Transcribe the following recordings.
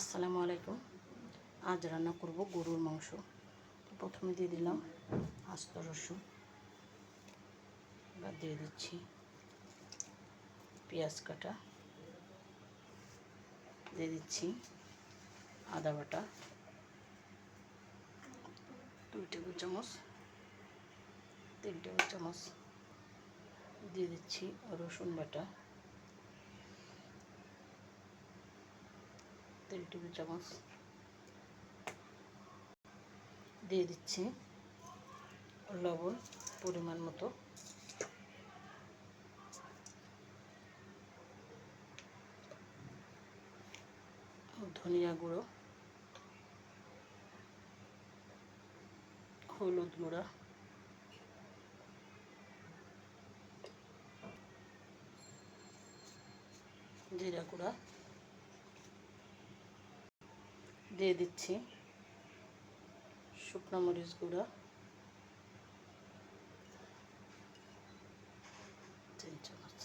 আসসালামু আলাইকুম। আজ রান্না করব গরুর মাংস। প্রথমে দিয়ে দিলাম আস্ত রসুন, এবার দিয়ে দিচ্ছি পেঁয়াজ কাটা, দিয়ে দিচ্ছি আদা বাটা 2 টেবিল চামচ, 3 টেবিল চামচ, দিয়ে দিচ্ছি রসুন বাটা 3 টেবিল চামচ, দিয়ে দিচ্ছি লবণ পরিমাণ মতো, ধনিয়া গুঁড়ো, হলুদ গুঁড়া, জিরা গুঁড়া, দিয়ে দিচ্ছি শুকনো মরিচ গুঁড়া 3 চামচ,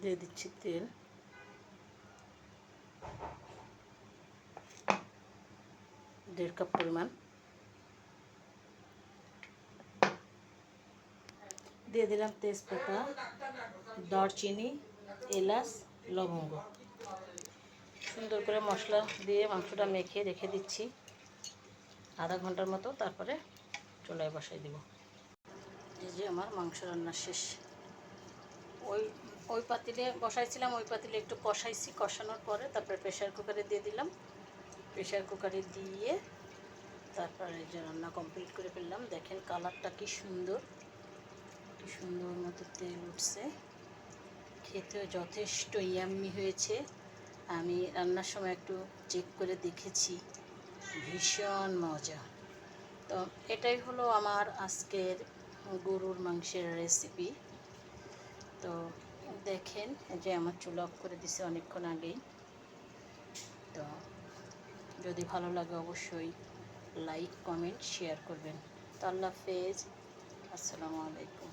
দিয়ে দিচ্ছি তেল, দেড় কাপ পরিমাণ, দিয়ে দিলাম তেজপাতা, দারচিনি, এলাচ, লবঙ্গ। সুন্দর করে মশলা দিয়ে মাংসটা মেখে রেখে দিচ্ছি আধা ঘন্টার মতো, তারপরে চুলায় বসাই দেব। এই যে আমার মাংস রান্না শেষ। ওই পাতিলে বসাইছিলাম, ওই পাতিলে একটু কষাইছি, কষানোর পরে তারপরে প্রেশার কুকারে দিয়ে দিলাম। প্রেশার কুকারে দিয়ে তারপরে যে রান্না কমপ্লিট করে ফেললাম। দেখেন কালারটা কি সুন্দর, কি সুন্দর মতো তেল উঠছে, খেতেও যথেষ্ট ইয়াম্মি হয়েছে। আমি রান্নার সময় একটু চেক করে দেখেছি, ভীষণ মজা। তো এটাই হলো আমার আজকের গরুর মাংসের রেসিপি। তো দেখেন যে আমার চুলা অফ করে দিছে অনেকক্ষণ আগেই। তো যদি ভালো লাগে অবশ্যই লাইক, কমেন্ট, শেয়ার করবেন। তো আল্লাহ হাফেজ, আসসালামু আলাইকুম।